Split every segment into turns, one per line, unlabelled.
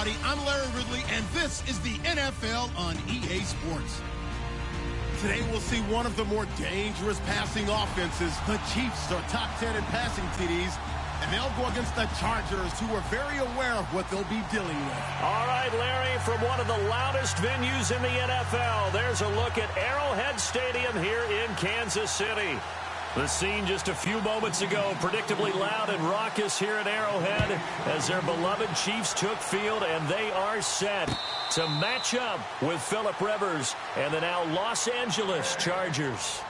everybody. I'm Larry Ridley, and this is the NFL on EA Sports. Today, we'll see one of the more dangerous passing offenses. The Chiefs are top 10 in passing TDs, and they'll go against the Chargers, who are very aware of what they'll be dealing with.
All right, Larry, from one of the loudest venues in the NFL, there's a look at Arrowhead Stadium here in Kansas City. The scene just a few moments ago, predictably loud and raucous here at Arrowhead as their beloved Chiefs took field, and they are set to match up with Phillip Rivers and the now Los Angeles Chargers.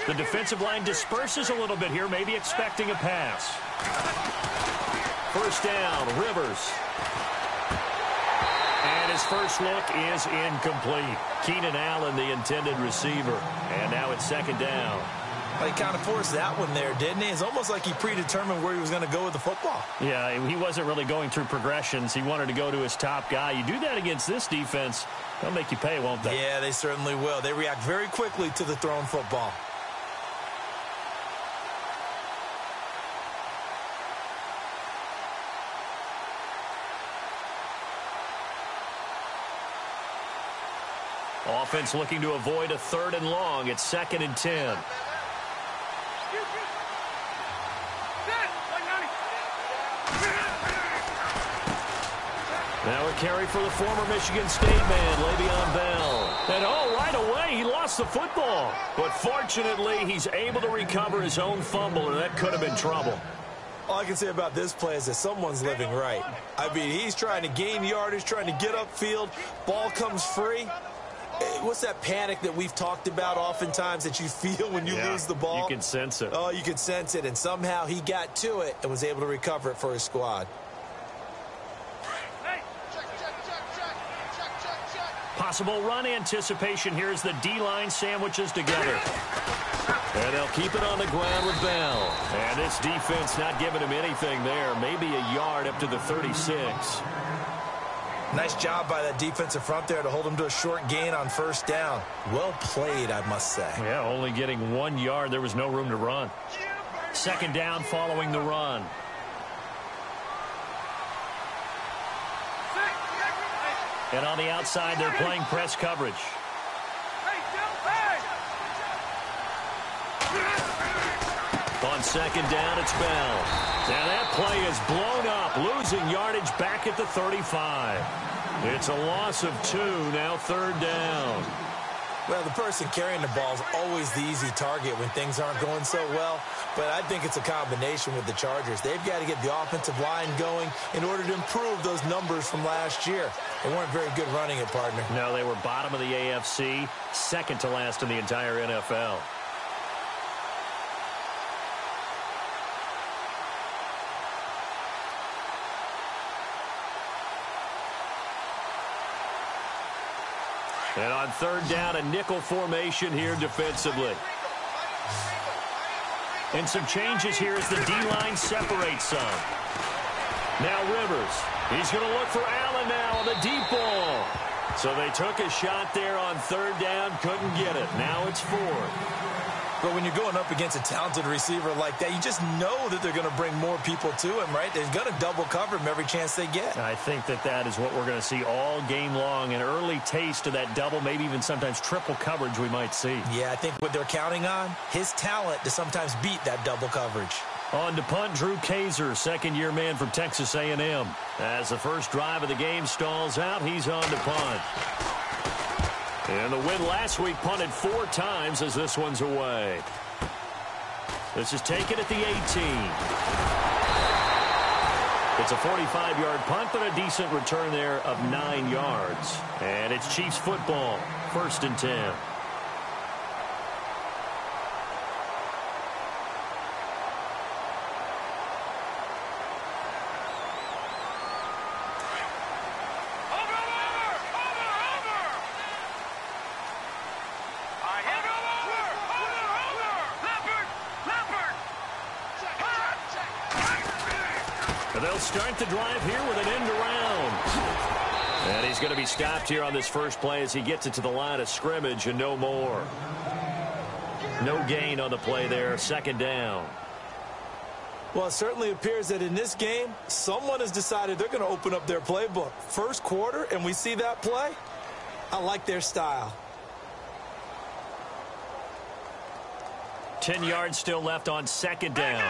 The defensive line disperses a little bit here, maybe expecting a pass. First down, Rivers. And his first look is incomplete. Keenan Allen, the intended receiver. And now it's second down.
Well, he kind of forced that one there, didn't he? It's almost like he predetermined where he was going to go with the football.
Yeah, he wasn't really going through progressions. He wanted to go to his top guy. You do that against this defense, they'll make you pay, won't they?
Yeah, they certainly will. They react very quickly to the thrown football.
Offense looking to avoid a 3rd and long. It's 2nd and 10. Now a carry for the former Michigan State man, Le'Veon Bell. And right away, he lost the football. But fortunately, he's able to recover his own fumble, and that could have been trouble.
All I can say about this play is that someone's living right. I mean, he's trying to gain yardage, trying to get upfield. Ball comes free. What's that panic that we've talked about oftentimes that you feel when you lose the ball?
You can sense it.
Oh, you can sense it, and somehow he got to it and was able to recover it for his squad.
Possible run anticipation here as the D-line sandwiches together. And they'll keep it on the ground with Bell. And this defense not giving him anything there. Maybe a yard up to the 36.
Nice job by that defensive front there to hold him to a short gain on first down. Well played, I must say.
Yeah, only getting 1 yard. There was no room to run. Second down following the run. And on the outside, they're playing press coverage. On second down, it's Bell. Now that play is blown up, losing yardage back at the 35. It's a loss of 2, now 3rd down.
Well, the person carrying the ball is always the easy target when things aren't going so well. But I think it's a combination with the Chargers. They've got to get the offensive line going in order to improve those numbers from last year. They weren't very good running it, partner.
No, they were bottom of the AFC, second to last in the entire NFL. And on 3rd down, a nickel formation here defensively. And some changes here as the D-line separates some. Now Rivers. He's going to look for Allen now on the deep ball. So they took a shot there on 3rd down, couldn't get it. Now it's 4th.
But when you're going up against a talented receiver like that, you just know that they're going to bring more people to him, right? They're going to double cover him every chance they get.
I think that is what we're going to see all game long. An early taste of that double, maybe even sometimes triple coverage we might see.
Yeah, I think what they're counting on, his talent to sometimes beat that double coverage.
On to punt, Drew Kaiser, second-year man from Texas A&M. As the first drive of the game stalls out, he's on to punt. And the win last week punted 4 times as this one's away. This is taken at the 18. It's a 45-yard punt, but a decent return there of 9 yards. And it's Chiefs football, 1st and 10. And they'll start the drive here with an end around. And he's going to be stopped here on this first play as he gets it to the line of scrimmage and no more. No gain on the play there, second down.
Well, it certainly appears that in this game, someone has decided they're going to open up their playbook. First quarter, and we see that play. I like their style.
10 yards still left on second down.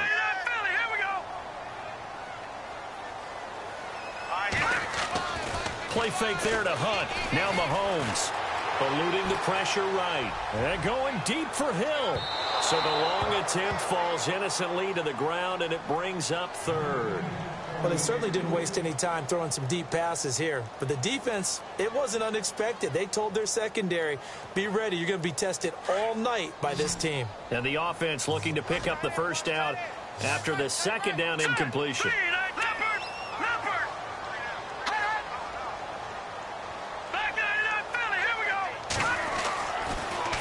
Play fake there to Hunt. Now Mahomes eluding the pressure right. And going deep for Hill. So the long attempt falls innocently to the ground, and it brings up third.
Well, they certainly didn't waste any time throwing some deep passes here. But the defense, it wasn't unexpected. They told their secondary, be ready. You're going to be tested all night by this team.
And the offense looking to pick up the first down after the second down incompletion.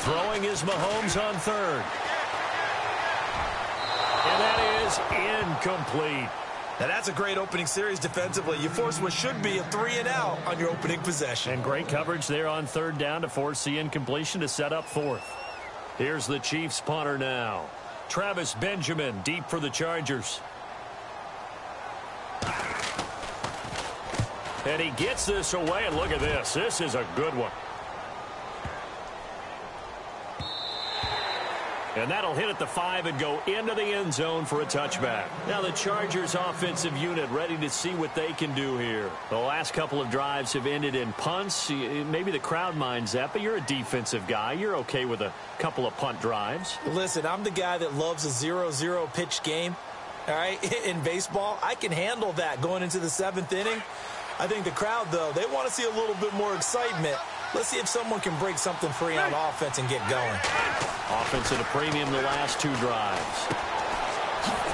Throwing is Mahomes on third. And that is incomplete.
Now, that's a great opening series defensively. You force what should be a 3-and-out on your opening possession.
And great coverage there on third down to force the incompletion to set up fourth. Here's the Chiefs punter now. Travis Benjamin deep for the Chargers. And he gets this away, and look at this. This is a good one. And that'll hit at the 5 and go into the end zone for a touchback. Now the Chargers offensive unit ready to see what they can do here. The last couple of drives have ended in punts. Maybe the crowd minds that, but you're a defensive guy. You're okay with a couple of punt drives.
Listen, I'm the guy that loves a 0-0 pitch game. All right, in baseball, I can handle that going into the 7th inning. I think the crowd, though, they want to see a little bit more excitement. Let's see if someone can break something free on offense and get going.
Offense at a premium the last 2 drives.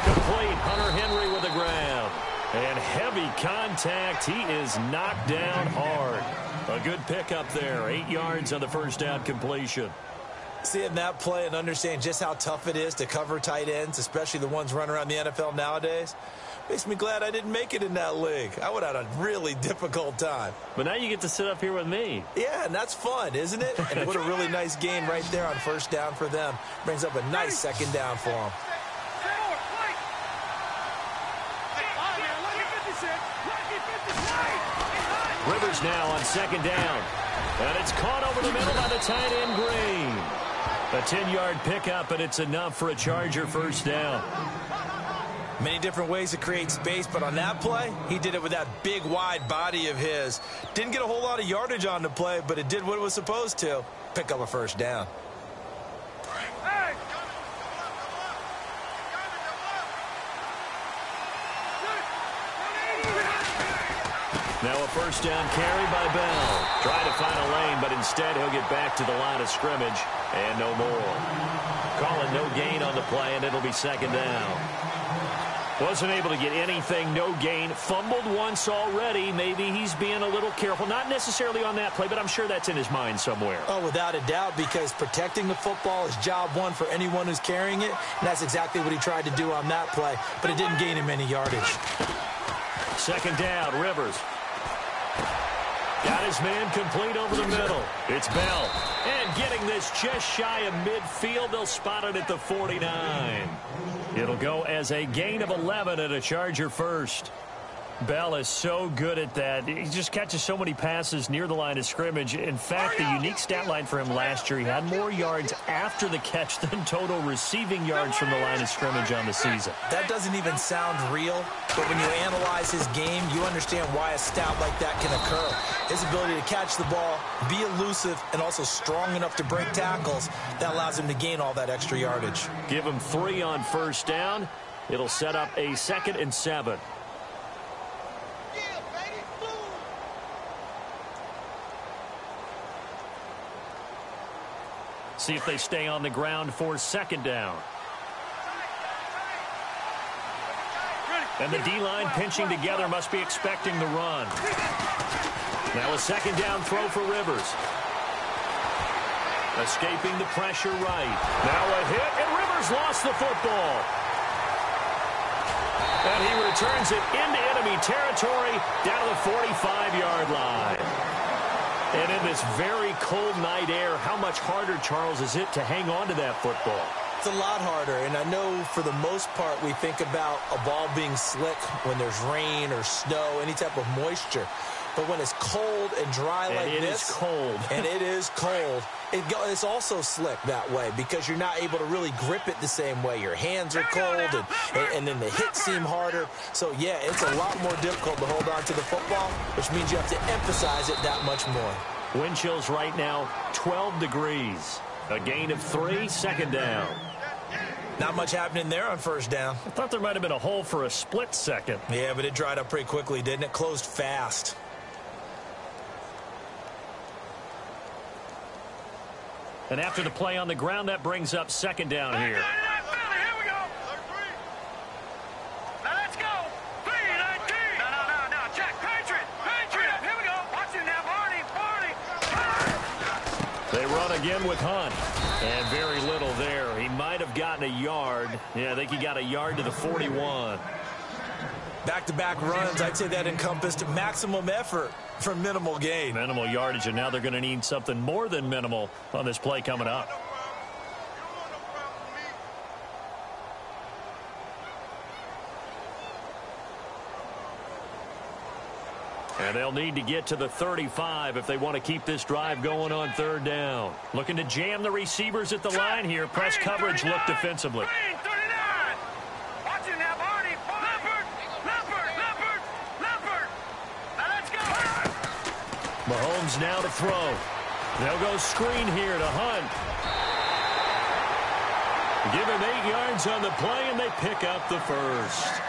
Complete. Hunter Henry with a grab. And heavy contact. He is knocked down hard. A good pickup there. 8 yards on the first down completion.
Seeing that play and understand just how tough it is to cover tight ends, especially the ones running around the NFL nowadays, makes me glad I didn't make it in that league. I would have had a really difficult time.
But now you get to sit up here with me.
Yeah, and that's fun, isn't it? And what a really nice gain right there on first down for them. Brings up a nice second down for them.
Rivers now on second down. And it's caught over the middle by the tight end Green. A 10-yard pickup, and it's enough for a Charger first down.
Many different ways to create space, but on that play, he did it with that big, wide body of his. Didn't get a whole lot of yardage on the play, but it did what it was supposed to. Pick up a first down.
Now a first down carry by Bell. Trying to find a lane, but instead he'll get back to the line of scrimmage and no more. Calling no gain on the play, and it'll be second down. Wasn't able to get anything, no gain. Fumbled once already. Maybe he's being a little careful. Not necessarily on that play, but I'm sure that's in his mind somewhere.
Oh, without a doubt, because protecting the football is job one for anyone who's carrying it. And that's exactly what he tried to do on that play, but it didn't gain him any yardage.
Second down, Rivers. Got his man complete over the middle. It's Bell. And getting this just shy of midfield. They'll spot it at the 49. It'll go as a gain of 11 at a Charger first. Bell is so good at that. He just catches so many passes near the line of scrimmage. In fact, the unique stat line for him last year, he had more yards after the catch than total receiving yards from the line of scrimmage on the season.
That doesn't even sound real, but when you analyze his game, you understand why a stat like that can occur. His ability to catch the ball, be elusive, and also strong enough to break tackles, that allows him to gain all that extra yardage.
Give him 3 on first down. It'll set up a 2nd and 7. See if they stay on the ground for second down. And the D-line pinching together, must be expecting the run. Now a second down throw for Rivers. Escaping the pressure right. Now a hit, and Rivers lost the football. And he returns it into enemy territory down to the 45-yard line. And in this very cold night air, how much harder, Charles, is it to hang on to that football?
It's a lot harder, and I know for the most part we think about a ball being slick when there's rain or snow, any type of moisture. But when it's cold and dry like this,
it is cold.
And it is cold, it's also slick that way because you're not able to really grip it the same way. Your hands are cold, and then the hits seem harder. So, yeah, it's a lot more difficult to hold on to the football, which means you have to emphasize it that much more.
Wind chills right now, 12 degrees. A gain of 3, second down.
Not much happening there on first down.
I thought there might have been a hole for a split second.
Yeah, but it dried up pretty quickly, didn't it? Closed fast.
And after the play on the ground, that brings up second down here.
Here we go. Now let's go. 3-19. No. Check. Patriot. Here we go. Watch it now, Barney.
They run again with Hunt. And very little there. He might have gotten a yard. Yeah, I think he got a yard to the 41.
Back-to-back runs, I'd say that encompassed maximum effort for minimal gain.
Minimal yardage, and now they're going to need something more than minimal on this play coming up. And they'll need to get to the 35 if they want to keep this drive going on third down. Looking to jam the receivers at the line here. Press coverage look defensively.
Green 39. Watch it now, Barney. Leopard. Now let's go.
Mahomes now to throw. They'll go screen here to Hunt. Give him 8 yards on the play, and they pick up the first.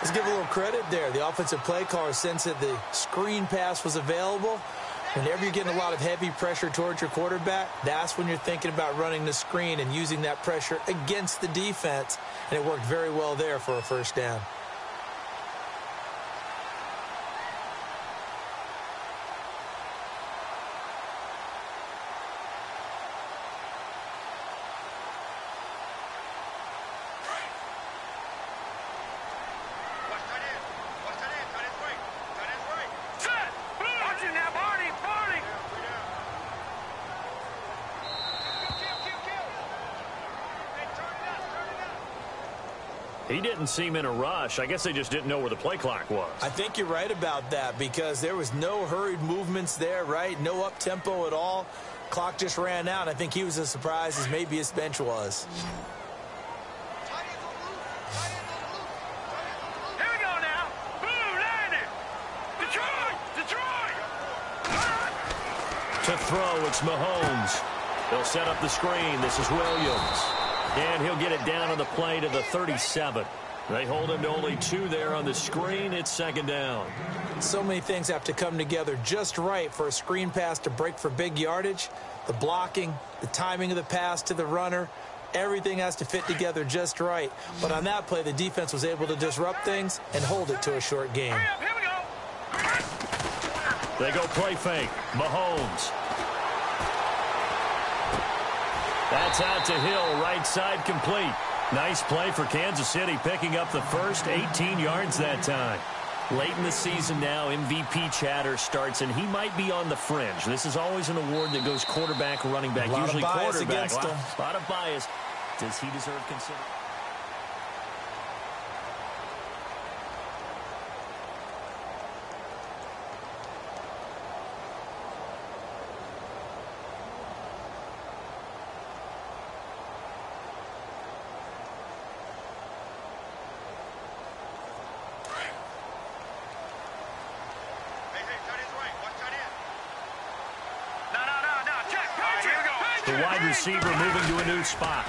Let's give a little credit there. The offensive play caller sensed that the screen pass was available. Whenever you're getting a lot of heavy pressure towards your quarterback, that's when you're thinking about running the screen and using that pressure against the defense. And it worked very well there for a first down.
He didn't seem in a rush. I guess they just didn't know where the play clock was.
I think you're right about that because there was no hurried movements there, right? No up-tempo at all. Clock just ran out. I think he was as surprised as maybe his bench was.
Here we go now. Boom, landed. Detroit.
To throw, it's Mahomes. They'll set up the screen. This is Williams. And he'll get it down on the play to the 37. They hold him to only 2 there on the screen. It's second down.
So many things have to come together just right for a screen pass to break for big yardage. The blocking, the timing of the pass to the runner, everything has to fit together just right. But on that play, the defense was able to disrupt things and hold it to a short game.
Here we go.
They go play fake. Mahomes. That's out to Hill, right side complete. Nice play for Kansas City, picking up the first 18 yards that time. Late in the season now, MVP chatter starts, and he might be on the fringe. This is always an award that goes quarterback, running back, usually quarterback. A lot of bias. Does he deserve consideration? The wide receiver moving to a new spot.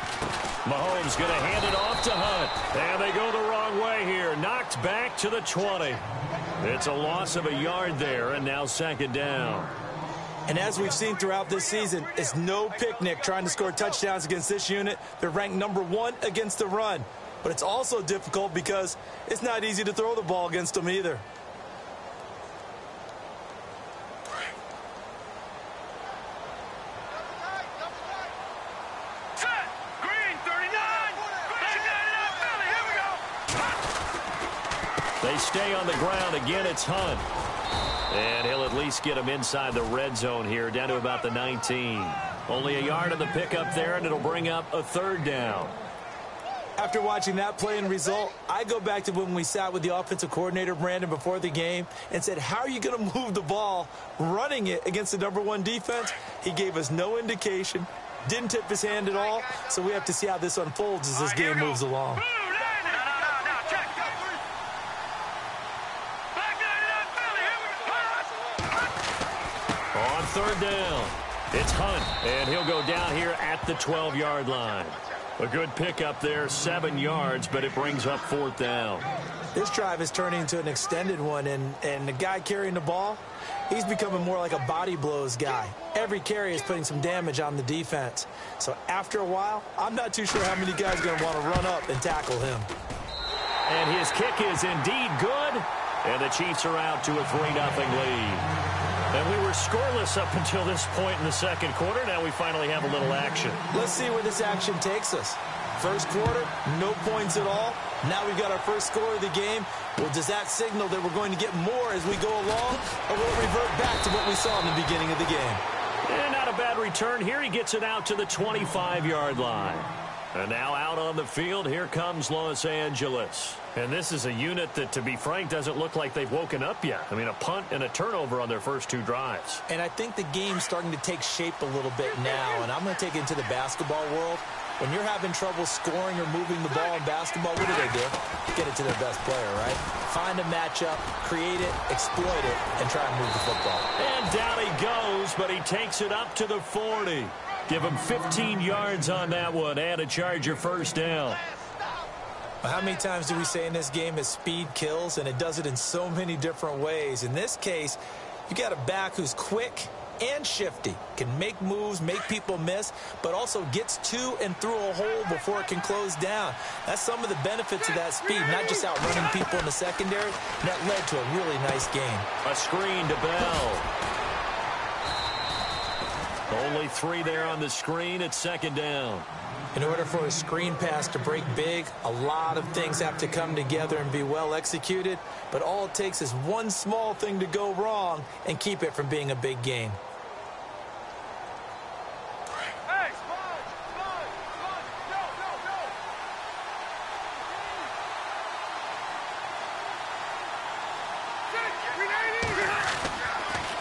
Mahomes going to hand it off to Hunt. And they go the wrong way here. Knocked back to the 20. It's a loss of a yard there, and now second down.
And as we've seen throughout this season, it's no picnic trying to score touchdowns against this unit. They're ranked number 1 against the run. But it's also difficult because it's not easy to throw the ball against them either.
They stay on the ground. Again, it's Hunt. And he'll at least get him inside the red zone here, down to about the 19. Only a yard on the pickup there, and it'll bring up a third down.
After watching that play and result, I go back to when we sat with the offensive coordinator, Brandon, before the game and said, how are you going to move the ball running it against the #1 defense? He gave us no indication, didn't tip his hand at all, so we have to see how this unfolds as this game moves along.
On third down, it's Hunt, and he'll go down here at the 12-yard line. A good pickup there, 7 yards, but it brings up fourth down.
This drive is turning into an extended one, and the guy carrying the ball, he's becoming more like a body blows guy. Every carry is putting some damage on the defense. So after a while, I'm not too sure how many guys are going to want to run up and tackle him.
And his kick is indeed good, and the Chiefs are out to a 3-0 lead. And we were scoreless up until this point in the second quarter. Now we finally have a little action.
Let's see where this action takes us. First quarter, no points at all. Now we've got our first score of the game. Well, does that signal that we're going to get more as we go along, or will it revert back to what we saw in the beginning of the game?
And not a bad return here. He gets it out to the 25-yard line. And now out on the field, here comes Los Angeles. And this is a unit that, to be frank, doesn't look like they've woken up yet. I mean, a punt and a turnover on their first 2 drives.
And I think the game's starting to take shape a little bit now, and I'm going to take it into the basketball world. When you're having trouble scoring or moving the ball in basketball, what do? Get it to their best player, right? Find a matchup, create it, exploit it, and try and move the football.
And down he goes, but he takes it up to the 40. Give him 15 yards on that one and a Charger first down.
How many times do we say in this game that speed kills, and it does it in so many different ways? In this case, you got a back who's quick and shifty, can make moves, make people miss, but also gets to and through a hole before it can close down. That's some of the benefits of that speed, not just outrunning people in the secondary. And that led to a really nice game.
A screen to Bell. Only 3 there on the screen. It's second down.
In order for a screen pass to break big, a lot of things have to come together and be well executed. But all it takes is one small thing to go wrong and keep it from being a big game.
Hey,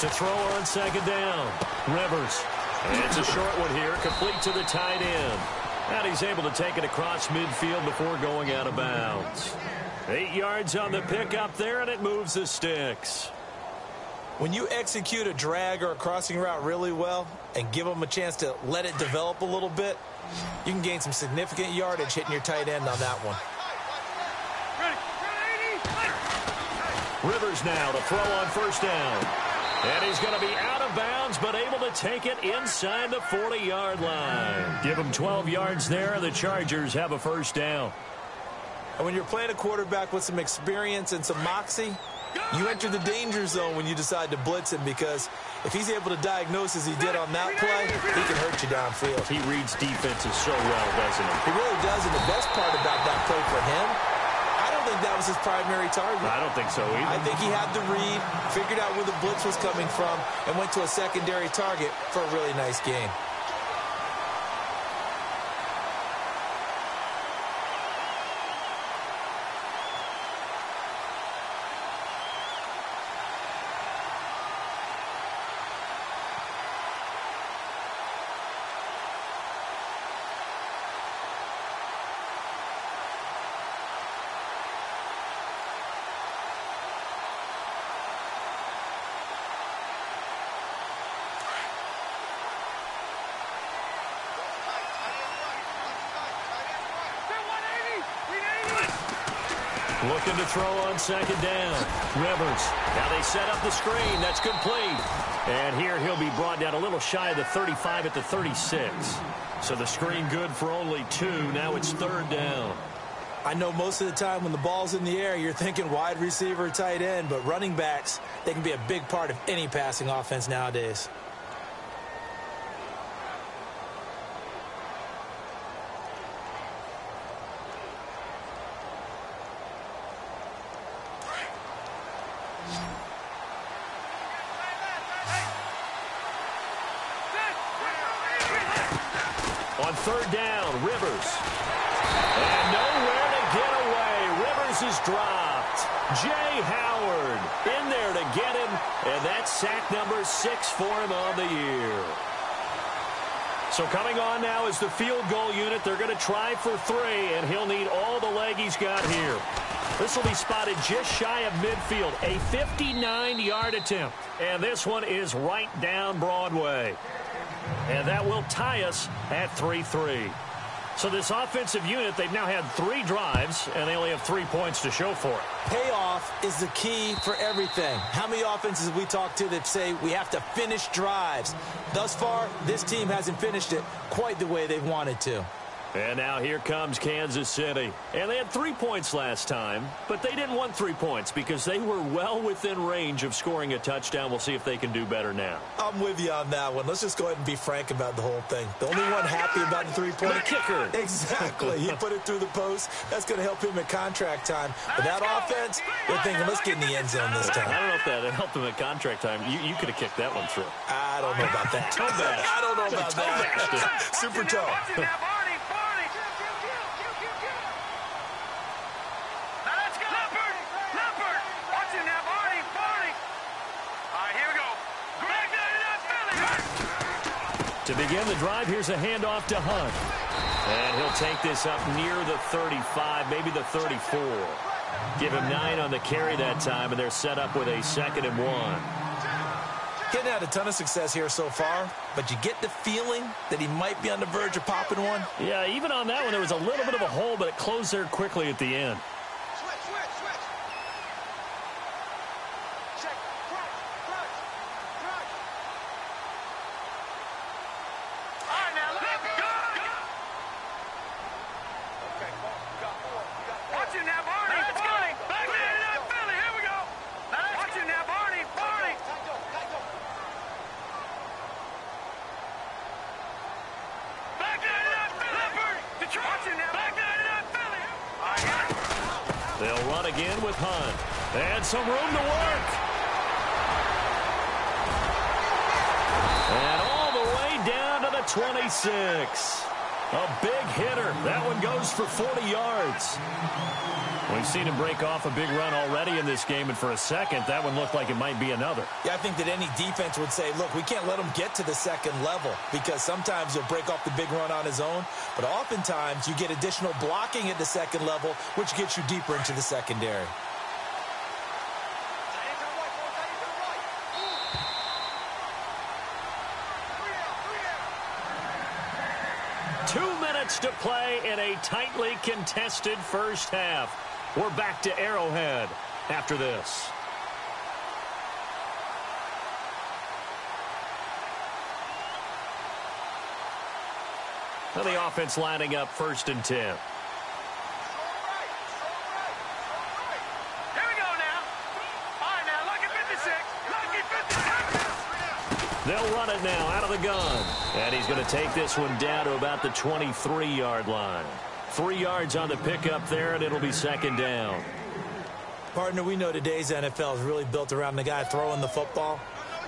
to throw on second down. Rivers. And it's a short one here, complete to the tight end. And he's able to take it across midfield before going out of bounds. 8 yards on the pickup there, and it moves the sticks.
When you execute a drag or a crossing route really well and give them a chance to let it develop a little bit, you can gain some significant yardage hitting your tight end on that one.
Rivers now to throw on first down. And he's going to be out of bounds, but able to take it inside the 40-yard line. Give him 12 yards there, and the Chargers have a first down.
And when you're playing a quarterback with some experience and some moxie, you enter the danger zone when you decide to blitz him, because if he's able to diagnose as he did on that play, he can hurt you downfield.
He reads defenses so well, doesn't he?
He really does, and the best part about that play for him, I don't think that was his primary target.
I don't think so either.
I think he had the read, figured out where the blitz was coming from, and went to a secondary target for a really nice gain.
Looking to throw on second down. Rivers. Now they set up the screen. That's complete. And here he'll be brought down a little shy of the 35 at the 36. So the screen good for only 2. Now it's third down.
I know most of the time when the ball's in the air, you're thinking wide receiver, tight end, but running backs, they can be a big part of any passing offense nowadays.
third down. Rivers. And nowhere to get away. Rivers is dropped. Jay Howard in there to get him. And that's sack number 6 for him on the year. So coming on now is the field goal unit. They're going to try for 3, and he'll need all the leg he's got here. This will be spotted just shy of midfield. A 59-yard attempt. And this one is right down Broadway. And that will tie us at 3-3. So this offensive unit, they've now had 3 drives, and they only have 3 points to show for it.
Payoff is the key for everything. How many offenses we talk to that say we have to finish drives? Thus far, this team hasn't finished it quite the way they've wanted to.
And now here comes Kansas City. And they had 3 points last time, but they didn't want 3 points because they were well within range of scoring a touchdown. We'll see if they can do better now.
I'm with you on that one. Let's just go ahead and be frank about the whole thing. The only one happy about the 3-point
the kicker.
Exactly. He put it through the post. That's going to help him at contract time. But that offense, they're thinking, let's get in the end zone this time.
I don't know if that helped him at contract time. You could have kicked that one through.
I don't know about that. I don't know about that. Super toe.
To begin the drive, here's a handoff to Hunt. And he'll take this up near the 35, maybe the 34. Give him 9 on the carry that time, and they're set up with a 2nd and 1.
Getting had a ton of success here so far, but you get the feeling that he might be on the verge of popping one.
Yeah, even on that one, there was a little bit of a hole, but it closed there quickly at the end. They'll run again with Hunt. And some room to work. And all the way down to the 26. A big hitter. That one goes for 40 yards. We've seen him break off a big run already in this game, and for a second, that one looked like it might be another.
Yeah, I think that any defense would say, look, we can't let him get to the second level because sometimes he'll break off the big run on his own, but oftentimes you get additional blocking at the second level, which gets you deeper into the secondary.
To play in a tightly contested first half. We're back to Arrowhead after this. Well, the offense lining up 1st and 10.
Here we go now. All right, now, lucky 56. Lucky 56.
They'll run it now out of the gun. And he's going to take this one down to about the 23-yard line. 3 yards on the pickup there, and it'll be 2nd down.
Partner, we know today's NFL is really built around the guy throwing the football.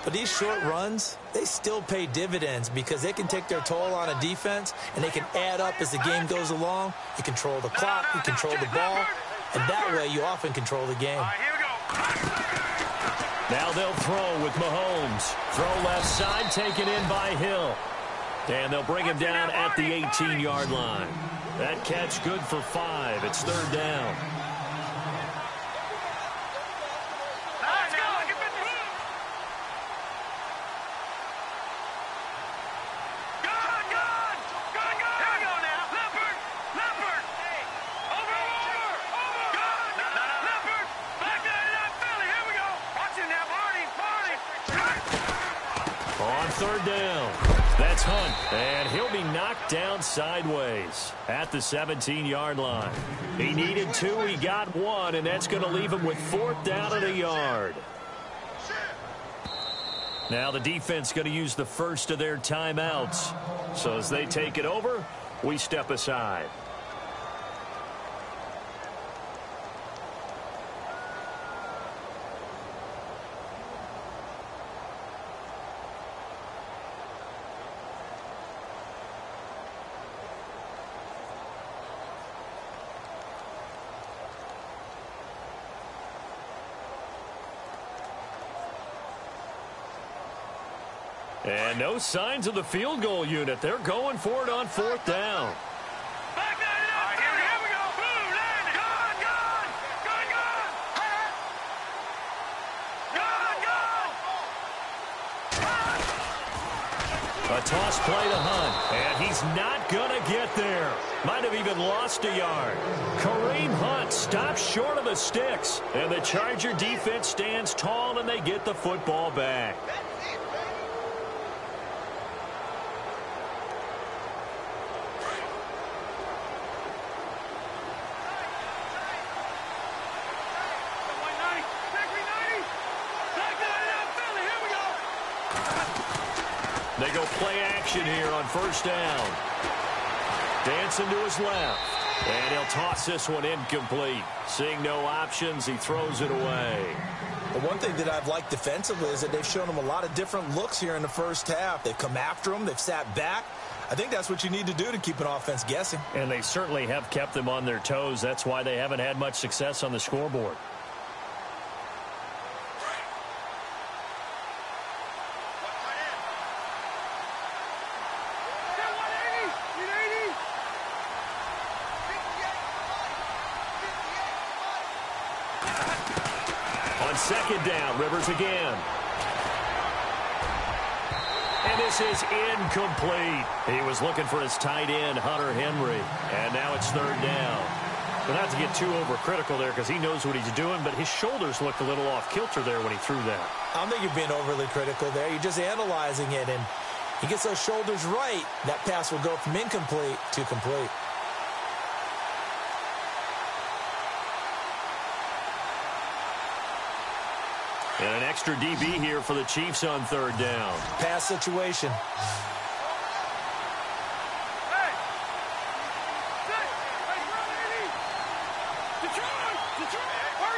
But these short runs, they still pay dividends because they can take their toll on a defense, and they can add up as the game goes along. You control the clock, you control the ball, and that way you often control the game.
All right, here we go.
Now they'll throw with Mahomes. Throw left side, taken in by Hill. And they'll bring him down at the 18-yard line. That catch good for 5. It's 3rd down.
Let's go. Good. Here we go now. Leopard. Over. Good. Leopard. Back to Philly. Here we go. Watch it now, Barney.
On 3rd down. That's Hunt, and he'll be knocked down sideways at the 17-yard line. He needed 2, he got 1, and that's going to leave him with 4th down and a yard. Now the defense going to use the first of their timeouts. So as they take it over, we step aside. And no signs of the field goal unit. They're going for it on 4th down.
Back that up. Here we go. Boom, landing. Gone.
A toss play to Hunt, and he's not going to get there. Might have even lost a yard. Kareem Hunt stops short of the sticks, and the Charger defense stands tall, and they get the football back. They go play action here on 1st down. Dancing to his left. And he'll toss this one incomplete. Seeing no options, he throws it away.
The one thing that I've liked defensively is that they've shown him a lot of different looks here in the first half. They've come after him. They've sat back. I think that's what you need to do to keep an offense guessing.
And they certainly have kept them on their toes. That's why they haven't had much success on the scoreboard. On 2nd down, Rivers again. And this is incomplete. He was looking for his tight end, Hunter Henry. And now it's 3rd down. But not to get too overcritical there because he knows what he's doing, but his shoulders looked a little off kilter there when he threw that.
I don't think you're being overly critical there. You're just analyzing it, and he gets those shoulders right. That pass will go from incomplete to complete.
And an extra DB here for the Chiefs on 3rd down.
Pass situation.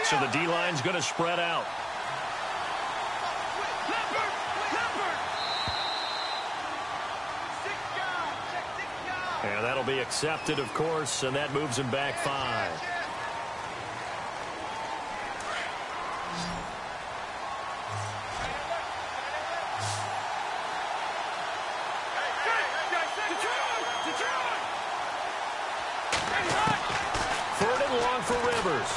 So the D-line's going to spread out. And that'll be accepted, of course, and that moves him back 5. Third and long for Rivers.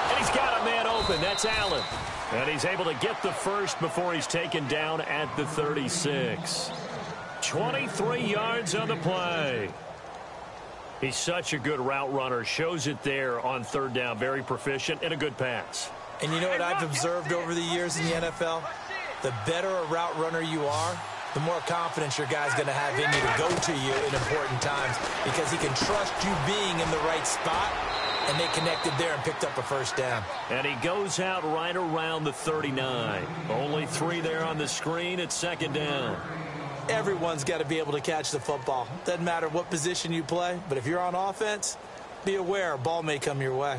And he's got a man open. That's Allen. And he's able to get the first before he's taken down at the 36. 23 yards on the play. He's such a good route runner. Shows it there on 3rd down. Very proficient and a good pass.
And you know what I've observed over the years in the NFL? The better a route runner you are, the more confidence your guy's going to have in you to go to you in important times because he can trust you being in the right spot, and they connected there and picked up a 1st down.
And he goes out right around the 39. Only 3 there on the screen at 2nd down.
Everyone's got to be able to catch the football. Doesn't matter what position you play, but if you're on offense, be aware a ball may come your way.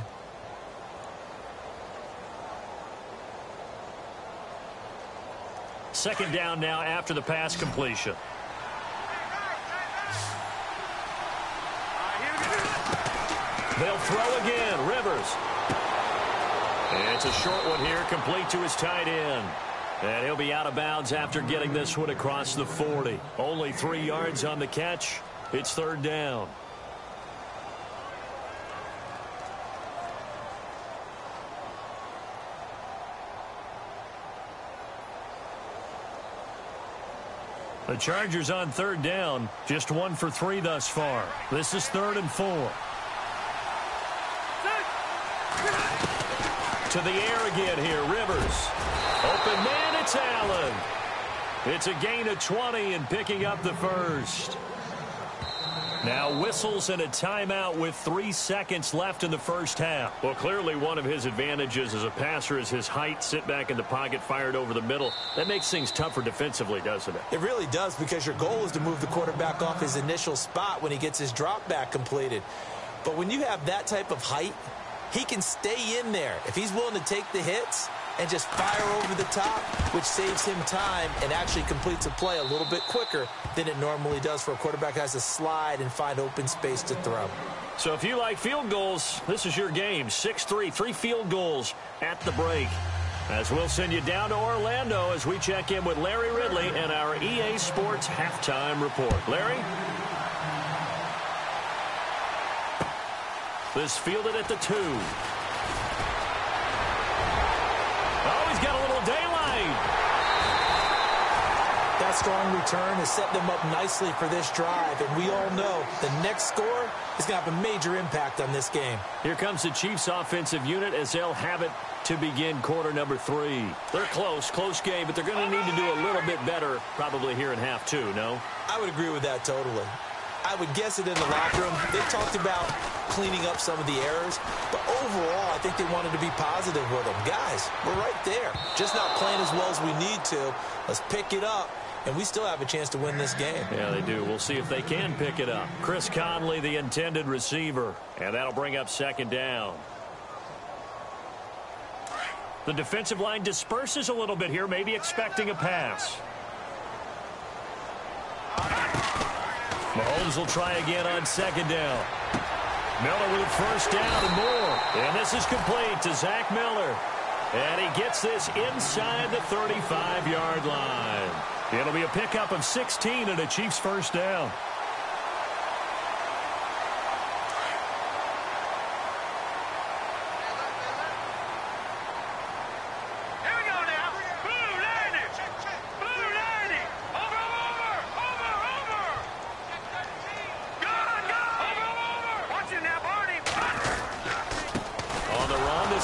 Second down now after the pass completion. They'll throw again. Rivers. And it's a short one here, complete to his tight end. And he'll be out of bounds after getting this one across the 40. Only 3 yards on the catch. It's 3rd down. The Chargers on 3rd down, just 1 for 3 thus far. This is 3rd and 4. To the air again here, Rivers. Open man, it's Allen. It's a gain of 20 and picking up the first. Now whistles and a timeout with 3 seconds left in the first half. Well, clearly one of his advantages as a passer is his height. Sit back in the pocket, fired over the middle. That makes things tougher defensively, doesn't it?
It really does, because your goal is to move the quarterback off his initial spot when he gets his drop back completed. But when you have that type of height, he can stay in there if he's willing to take the hits and just fire over the top, which saves him time and actually completes a play a little bit quicker than it normally does for a quarterback who has to slide and find open space to throw.
So if you like field goals, this is your game. 6-3, 3 field goals at the break. As we'll send you down to Orlando as we check in with Larry Ridley and our EA Sports Halftime Report. Larry? This fielded at the 2. Oh, he's got a little daylight.
That strong return has set them up nicely for this drive, and we all know the next score is going to have a major impact on this game.
Here comes the Chiefs offensive unit as they'll have it to begin quarter number 3. They're close game, but they're going to need to do a little bit better probably here in half 2, no?
I would agree with that totally. I would guess it in the locker room. They talked about cleaning up some of the errors, but overall, I think they wanted to be positive with them. Guys, we're right there. Just not playing as well as we need to. Let's pick it up, and we still have a chance to win this game.
Yeah, they do. We'll see if they can pick it up. Chris Conley, the intended receiver, and that'll bring up second down. The defensive line disperses a little bit here, maybe expecting a pass. Mahomes will try again on second down. Miller with first down and more. And this is complete to Zach Miller. And he gets this inside the 35-yard line. It'll be a pickup of 16 and a Chiefs first down.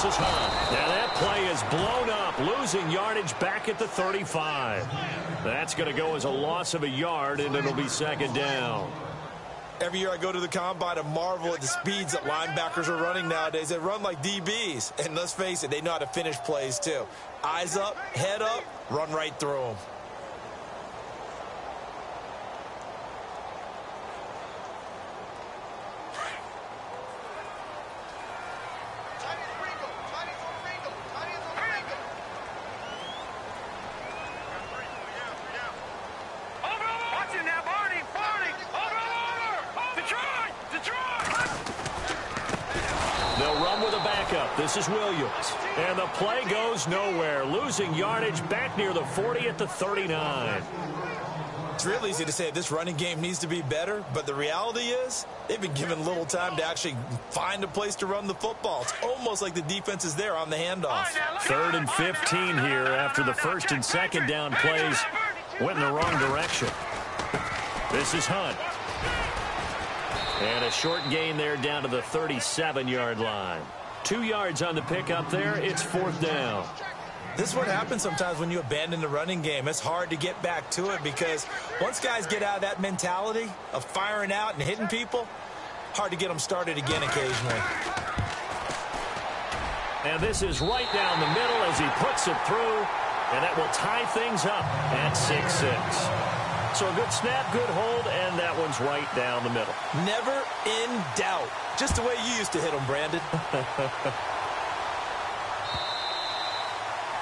Now that play is blown up, losing yardage back at the 35. That's going to go as a loss of a yard, and it'll be second down.
Every year I go to the combine and marvel at the speeds that linebackers are running nowadays. They run like DBs, and let's face it, they know how to finish plays too. Eyes up, head up, run right through them.
This is Williams. And the play goes nowhere. Losing yardage back near the 40 at the 39.
It's real easy to say this running game needs to be better, but the reality is they've been given little time to actually find a place to run the football. It's almost like the defense is there on the handoff.
3rd and 15 here after the first and second down plays went in the wrong direction. This is Hunt. And a short gain there down to the 37-yard line. 2 yards on the pickup there. It's 4th down.
This is what happens sometimes when you abandon the running game. It's hard to get back to it because once guys get out of that mentality of firing out and hitting people, hard to get them started again occasionally.
And this is right down the middle as he puts it through, and that will tie things up at 6-6. So a good snap, good hold, and that one's right down the middle.
Never in doubt. Just the way you used to hit them, Brandon.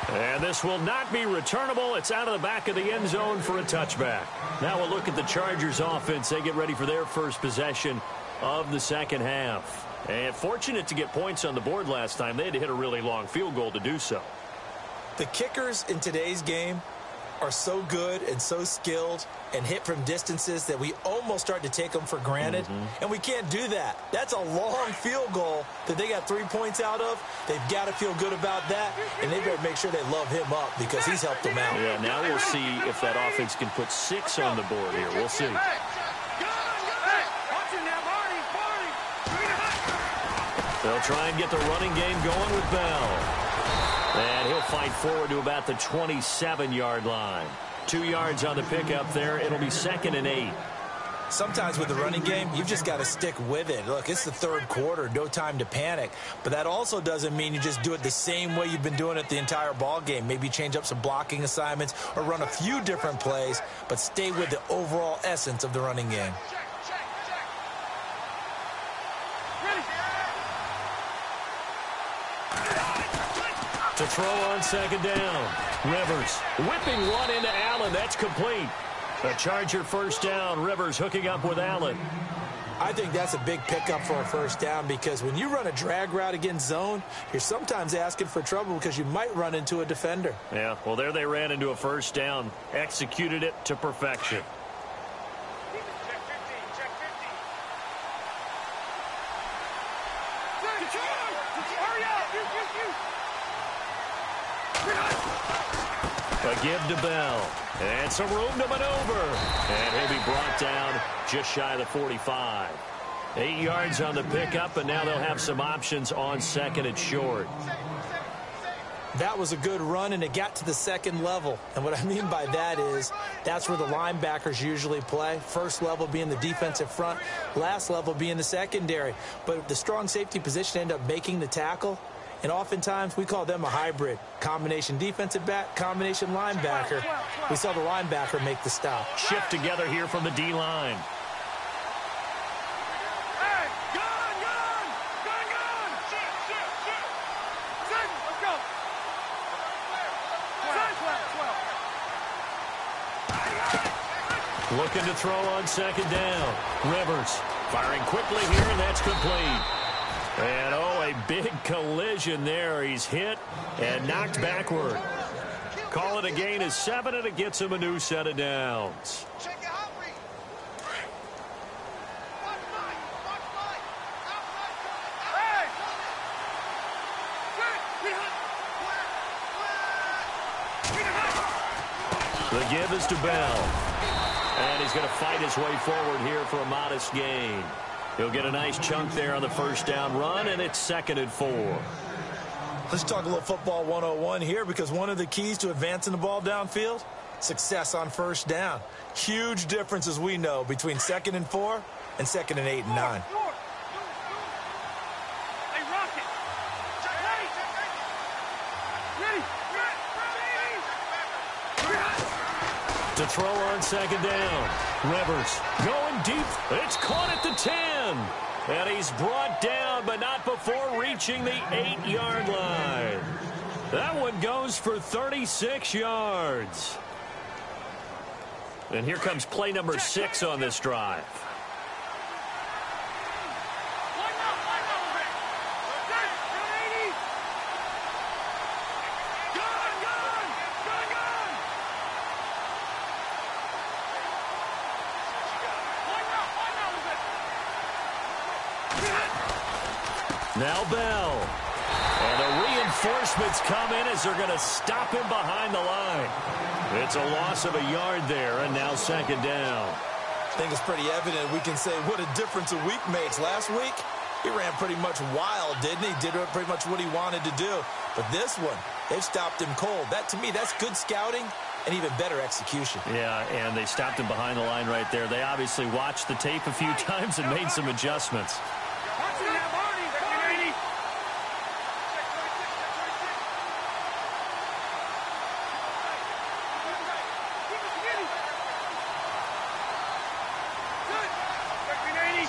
And this will not be returnable. It's out of the back of the end zone for a touchback. Now we'll look at the Chargers offense. They get ready for their first possession of the second half. And fortunate to get points on the board last time. They had to hit a really long field goal to do so.
The kickers in today's game are so good and so skilled and hit from distances that we almost start to take them for granted. And we can't do that. That's a long field goal that they got 3 points out of. They've got to feel good about that, and they better make sure they love him up because he's helped them out.
Yeah, now we'll see if that offense can put 6 on the board here. We'll see. They'll try and get the running game going with Bell. And he'll fight forward to about the 27-yard line. 2 yards on the pickup there. It'll be 2nd and 8.
Sometimes with the running game, you've just got to stick with it. Look, it's the third quarter, no time to panic. But that also doesn't mean you just do it the same way you've been doing it the entire ball game. Maybe change up some blocking assignments or run a few different plays, but stay with the overall essence of the running game.
To throw on second down. Rivers whipping one into Allen. That's complete. A Charger first down. Rivers hooking up with Allen.
I think that's a big pickup for a first down because when you run a drag route against zone, you're sometimes asking for trouble because you might run into a defender.
Yeah, well, there they ran into a first down, executed it to perfection. A give to Bell. And some room to maneuver. And he'll be brought down just shy of the 45. 8 yards on the pickup, and now they'll have some options on second and short.
That was a good run, and it got to the second level. And what I mean by that is that's where the linebackers usually play. First level being the defensive front, last level being the secondary. But the strong safety position ended up making the tackle. And oftentimes, we call them a hybrid. Combination defensive back, combination linebacker. We saw the linebacker make the stop.
Shift together here from the D-line.
Hey, gun! Shift! Let's go!
Looking to throw on second down. Rivers firing quickly here, and that's complete. And, a big collision there. He's hit and knocked backward. Call it a gain of 7, and it gets him a new set of downs. The give is to Bell. And he's going to fight his way forward here for a modest gain. He'll get a nice chunk there on the first down run, and it's 2nd and 4.
Let's talk a little football 101 here because one of the keys to advancing the ball downfield, success on first down. Huge difference, as we know, between 2nd and 4 and 2nd and 8 and 9.
To throw on second down. Rivers going deep. It's caught at the 10. And he's brought down, but not before reaching the 8-yard line. That one goes for 36 yards. And here comes play number 6 on this drive. Now Bell. And the reinforcements come in as they're going to stop him behind the line. It's a loss of a yard there, and now second down.
I think it's pretty evident. We can say what a difference a week makes. Last week, he ran pretty much wild, didn't he? Did pretty much what he wanted to do. But this one, they've stopped him cold. That, to me, that's good scouting and even better execution.
Yeah, and they stopped him behind the line right there. They obviously watched the tape a few times and made some adjustments.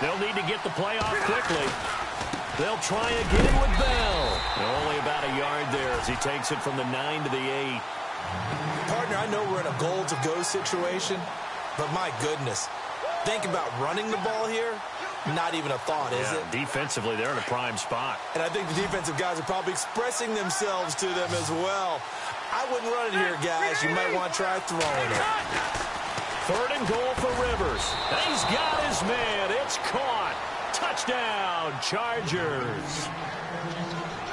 They'll need to get the play off quickly. They'll try again with Bell. Only about a yard there as he takes it from the 9 to the 8.
Partner, I know we're in a goal-to-go situation, but my goodness, think about running the ball here. Not even a thought, is it?
Defensively, they're in a prime spot.
And I think the defensive guys are probably expressing themselves to them as well. I wouldn't run it here, guys. You might want to try throwing it.
3rd and goal for Rivers. He's got his man. It's caught. Touchdown, Chargers.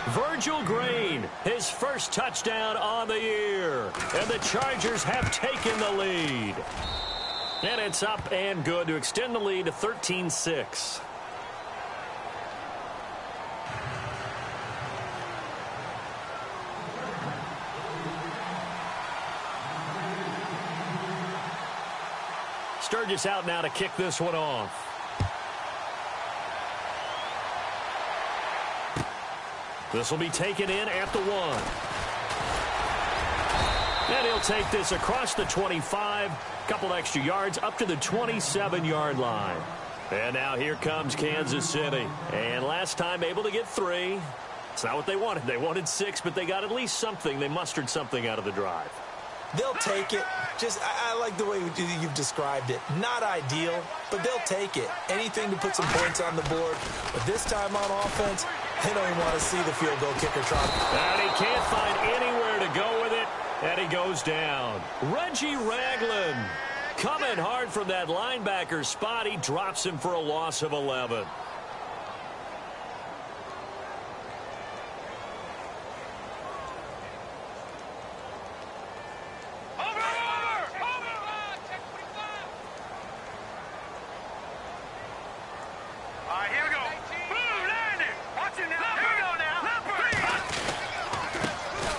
Virgil Green, his first touchdown on the year. And the Chargers have taken the lead. And it's up and good to extend the lead to 13-6. Sturgis out now to kick this one off. This will be taken in at the 1. And he'll take this across the 25, couple extra yards up to the 27-yard line. And now here comes Kansas City. And last time able to get 3. It's not what they wanted. They wanted 6, but they got at least something. They mustered something out of the drive.
They'll take it. I like the way you've described it. Not ideal, but they'll take it. Anything to put some points on the board. But this time on offense, they don't even want to see the field goal kicker try.
And he can't find anywhere to go with it, and he goes down. Reggie Ragland coming hard from that linebacker spot. He drops him for a loss of 11.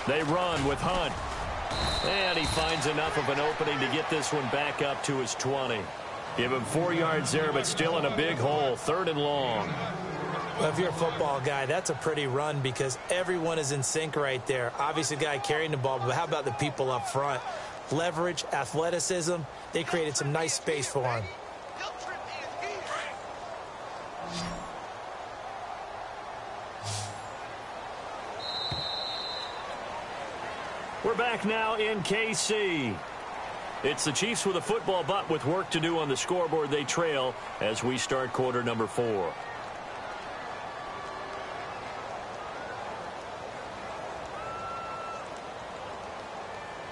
They run with Hunt. And he finds enough of an opening to get this one back up to his 20. Give him 4 yards there, but still in a big hole. 3rd and long.
Well, if you're a football guy, that's a pretty run because everyone is in sync right there. Obviously, the guy carrying the ball, but how about the people up front? Leverage, athleticism, they created some nice space for him.
We're back now in KC. It's the Chiefs with a football, but with work to do on the scoreboard. They trail as we start quarter number 4.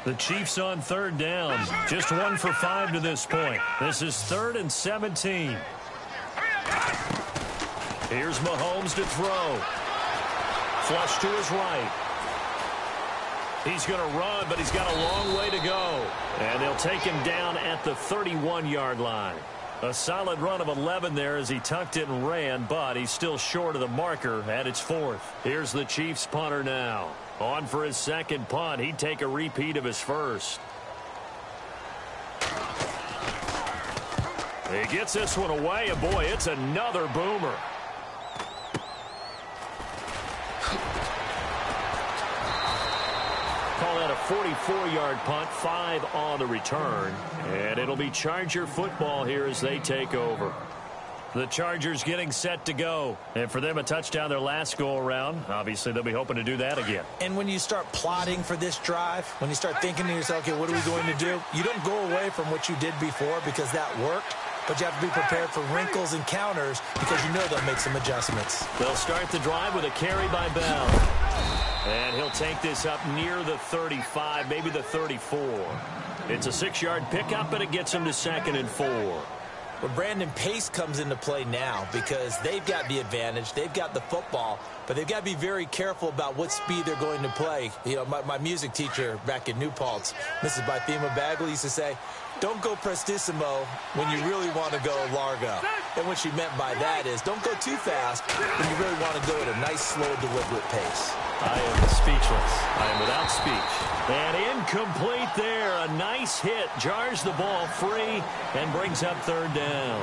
The Chiefs on 3rd down. Just 1 for 5 to this point. This is 3rd and 17. Here's Mahomes to throw. Flush to his right. He's going to run, but he's got a long way to go. And they'll take him down at the 31-yard line. A solid run of 11 there as he tucked it and ran, but he's still short of the marker at its 4th. Here's the Chiefs punter now. On for his 2nd punt. He'd take a repeat of his 1st. He gets this one away, and boy, it's another boomer. Call that a 44-yard punt, 5 on the return. And it'll be Charger football here as they take over. The Chargers getting set to go. And for them, a touchdown their last go-around. Obviously, they'll be hoping to do that again.
And when you start plotting for this drive, when you start thinking to yourself, okay, what are we going to do? You don't go away from what you did before because that worked. But you have to be prepared for wrinkles and counters because you know they'll make some adjustments.
They'll start the drive with a carry by Bell. And he'll take this up near the 35, maybe the 34. It's a 6-yard pickup, and it gets him to 2nd and 4.
Well, Brandon, pace comes into play now because they've got the advantage. They've got the football, but they've got to be very careful about what speed they're going to play. You know, my music teacher back in New Paltz, Mrs. Bythema Bagley, used to say, don't go prestissimo when you really want to go largo. And what she meant by that is don't go too fast when you really want to go at a nice, slow, deliberate pace.
I am speechless. I am without speech. And incomplete there. A nice hit. Jars the ball free and brings up 3rd down.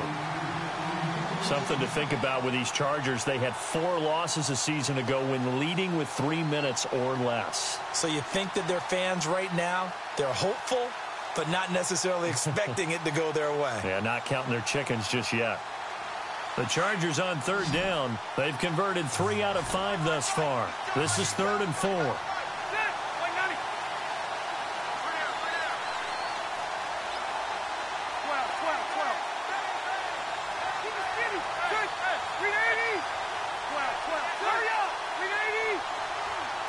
Something to think about with these Chargers. They had 4 losses a season ago when leading with 3 minutes or less.
So you think that their fans right now, they're hopeful, but not necessarily expecting it to go their way.
Yeah, not counting their chickens just yet. The Chargers on 3rd down. They've converted 3 out of 5 thus far. This is 3rd and 4.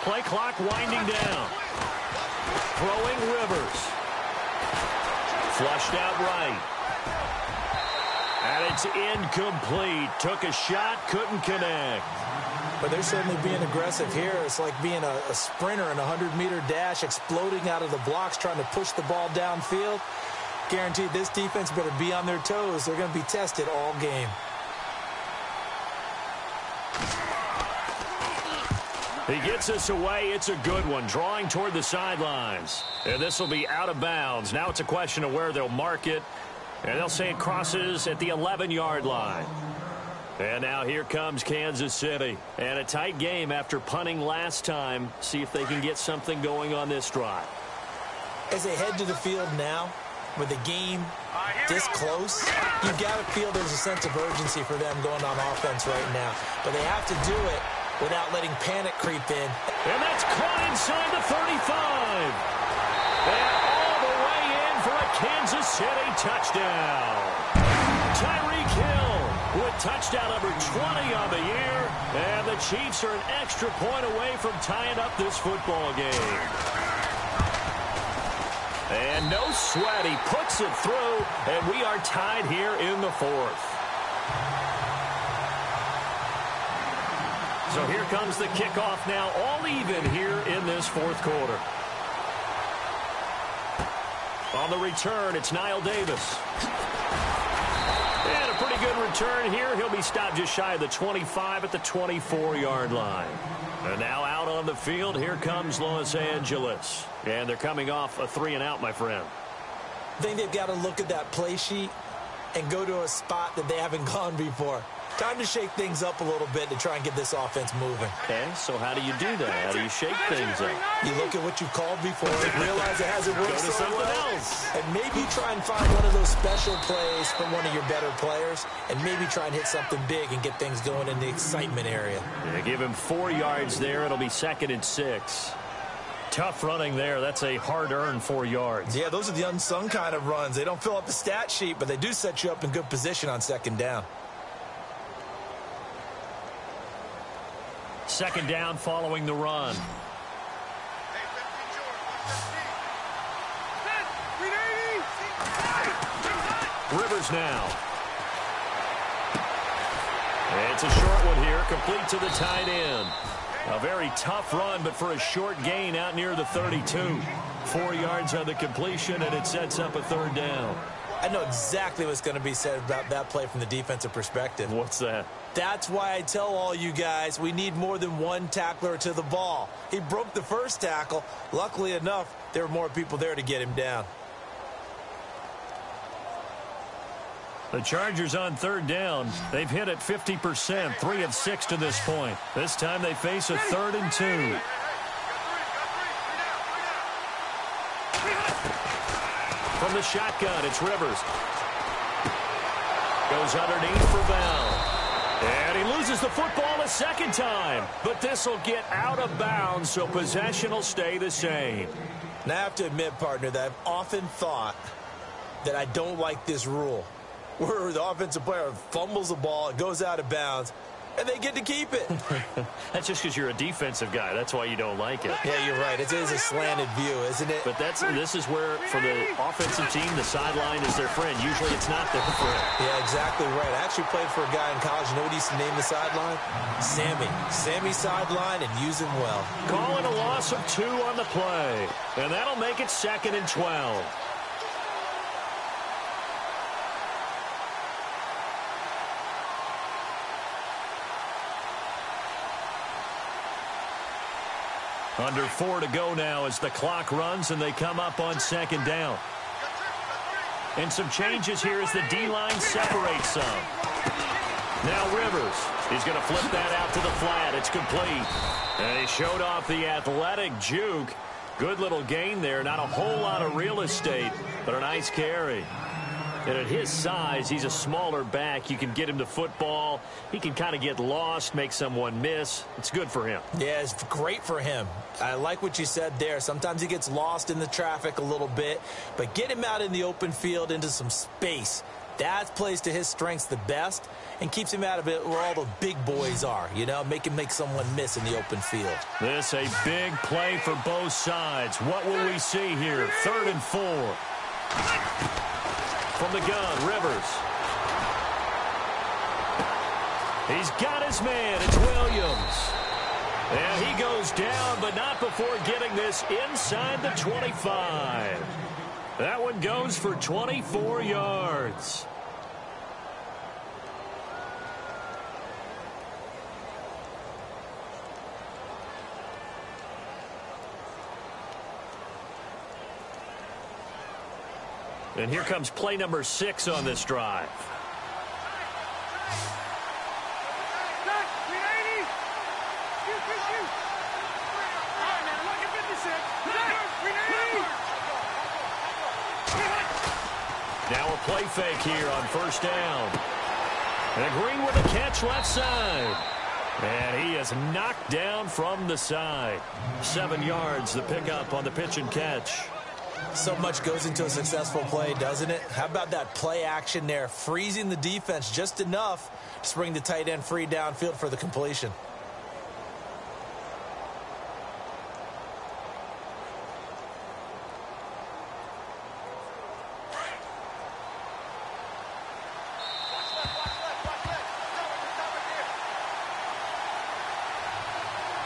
Play clock winding down. Throwing Rivers. Flushed out right. And it's incomplete. Took a shot, couldn't connect.
But they're certainly being aggressive here. It's like being a sprinter in a 100-meter dash, exploding out of the blocks, trying to push the ball downfield. Guaranteed this defense better be on their toes. They're going to be tested all game.
He gets this away. It's a good one. Drawing toward the sidelines. And this will be out of bounds. Now it's a question of where they'll mark it. And they'll say it crosses at the 11-yard line. And now here comes Kansas City. And a tight game after punting last time. See if they can get something going on this drive.
As they head to the field now, with the game this close, you've got to feel there's a sense of urgency for them going on offense right now. But they have to do it without letting panic creep in.
And that's caught inside the 35. And Kansas City touchdown. Tyreek Hill with touchdown number 20 on the year. And the Chiefs are an extra point away from tying up this football game. And no sweat. He puts it through, and we are tied here in the fourth. So here comes the kickoff now, all even here in this fourth quarter. On the return, it's Niall Davis. And a pretty good return here. He'll be stopped just shy of the 25 at the 24-yard line. And now out on the field, here comes Los Angeles. And they're coming off a 3-and-out, my friend.
I think they've got to look at that play sheet and go to a spot that they haven't gone before. Time to shake things up a little bit to try and get this offense moving.
Okay, so how do you do that? How do you shake things up?
You look at what you've called before, realize it hasn't worked
Go to
so
something
well,
else.
and maybe try and find one of those special plays from one of your better players, and maybe try and hit something big and get things going in the excitement area.
Yeah, give him 4 yards there. It'll be 2nd and 6. Tough running there. That's a hard-earned 4 yards.
Yeah, those are the unsung kind of runs. They don't fill up the stat sheet, but they do set you up in good position on 2nd down.
2nd down following the run. Rivers now. It's a short one here, complete to the tight end. A very tough run, but for a short gain out near the 32. 4 yards on the completion, and it sets up a 3rd down.
I know exactly what's going to be said about that play from the defensive perspective.
What's that?
That's why I tell all you guys we need more than one tackler to the ball. He broke the first tackle. Luckily enough, there were more people there to get him down.
The Chargers on 3rd down. They've hit it 50%, 3 of 6 to this point. This time they face a 3rd and 2. From the shotgun, it's Rivers. Goes underneath for Bell. And he loses the football a 2nd time. But this will get out of bounds, so possession will stay the same.
Now, I have to admit, partner, that I've often thought that I don't like this rule, where the offensive player fumbles the ball, it goes out of bounds, and they get to keep it.
That's just because you're a defensive guy. That's why you don't like it.
Yeah, you're right. It is a slanted view, isn't it?
But this is where, for the offensive team, the sideline is their friend. Usually it's not their friend.
Yeah, exactly right. I actually played for a guy in college. You know what he used to name the sideline? Sammy. Sammy sideline, and use him well.
Calling a loss of 2 on the play. And that'll make it 2nd and 12. Under 4 to go now as the clock runs and they come up on 2nd down. And some changes here as the D-line separates some. Now Rivers. He's going to flip that out to the flat. It's complete. And he showed off the athletic juke. Good little gain there. Not a whole lot of real estate, but a nice carry. And at his size, he's a smaller back. You can get him to football. He can kind of get lost, make someone miss. It's good for him.
Yeah, it's great for him. I like what you said there. Sometimes he gets lost in the traffic a little bit, but get him out in the open field into some space. That plays to his strengths the best and keeps him out of it where all the big boys are, you know, make him make someone miss in the open field.
This a big play for both sides. What will we see here? 3rd and 4. From the gun, Rivers. He's got his man. It's Williams. And he goes down, but not before getting this inside the 25. That one goes for 24 yards. And here comes play number 6 on this drive. Now a play fake here on 1st down. And Green with a catch left side. And he is knocked down from the side. 7 yards the pickup on the pitch and catch.
So much goes into a successful play, doesn't it? How about that play action there, freezing the defense just enough to bring the tight end free downfield for the completion.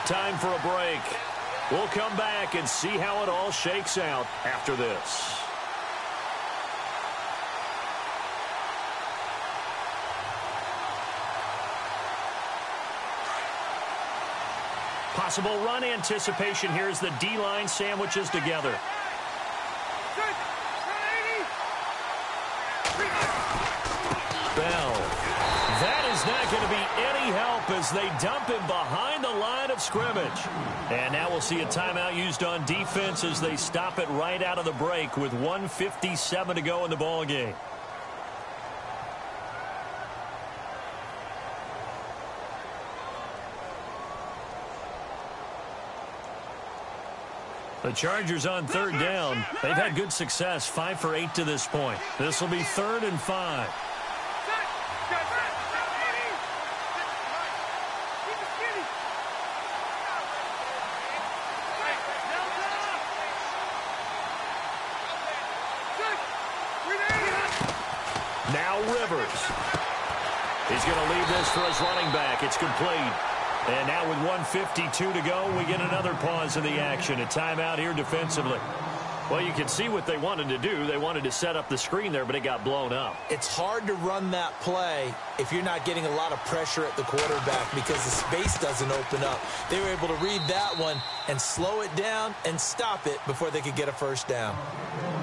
Time for a break. We'll come back and see how it all shakes out after this. Possible run anticipation here as the D-line sandwiches together. Bell. That is not going to be any help as they dump him behind the line of scrimmage. And now we'll see a timeout used on defense as they stop it right out of the break with 1:57 to go in the ballgame. The Chargers on third down. They've had good success, 5 for 8 to this point. This will be 3rd and 5. Now Rivers. He's going to leave this for his running back. It's complete. And now with 1:52 to go, we get another pause in the action. A timeout here defensively. Well, you can see what they wanted to do. They wanted to set up the screen there, but it got blown up.
It's hard to run that play if you're not getting a lot of pressure at the quarterback because the space doesn't open up. They were able to read that one and slow it down and stop it before they could get a first down.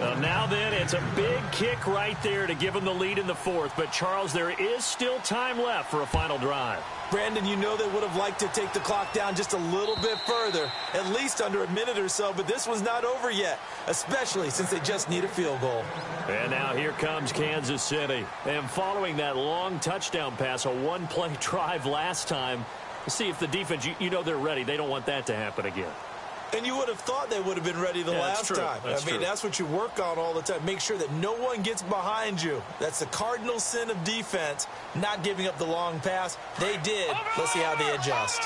Well, now then, it's a big kick right there to give them the lead in the 4th. But, Charles, there is still time left for a final drive.
Brandon, you know they would have liked to take the clock down just a little bit further, at least under a minute or so, but this was not over yet, especially since they just need a field goal.
And now here comes Kansas City. And following that long touchdown pass, a one-play drive last time, see if the defense, you know they're ready. They don't want that to happen again.
And you would have thought they would have been ready the last time. I mean, that's what you work on all the time. Make sure that no one gets behind you. That's the cardinal sin of defense, not giving up the long pass. They did. Let's see how they adjust.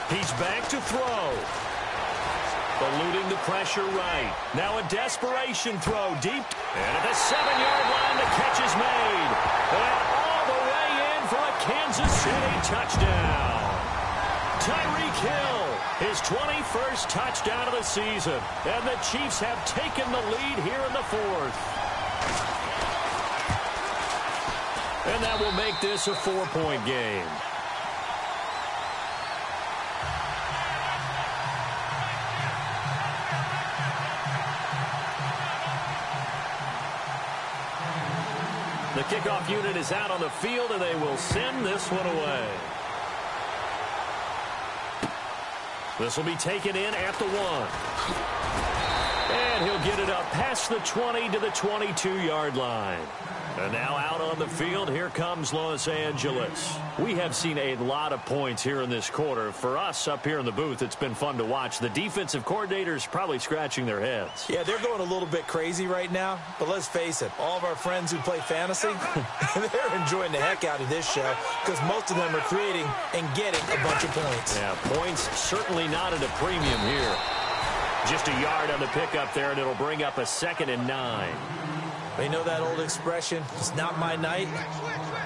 He's back to throw. Eluding the pressure right. Now a desperation throw deep. And at the 7-yard line, the catch is made. And all the way in for a Kansas City touchdown. Tyreek Hill, his 21st touchdown of the season. And the Chiefs have taken the lead here in the 4th. And that will make this a 4-point game. The kickoff unit is out on the field, and they will send this one away. This will be taken in at the 1. And he'll get it up past the 20 to the 22-yard line. And now out on the field, here comes Los Angeles. We have seen a lot of points here in this quarter. For us up here in the booth, it's been fun to watch. The defensive coordinators probably scratching their heads.
Yeah, they're going a little bit crazy right now. But let's face it, all of our friends who play fantasy, they're enjoying the heck out of this show because most of them are creating and getting a bunch of points.
Yeah, points certainly not at a premium here. Just a yard on the pickup there, and it'll bring up a 2nd and 9.
You know that old expression, it's not my night?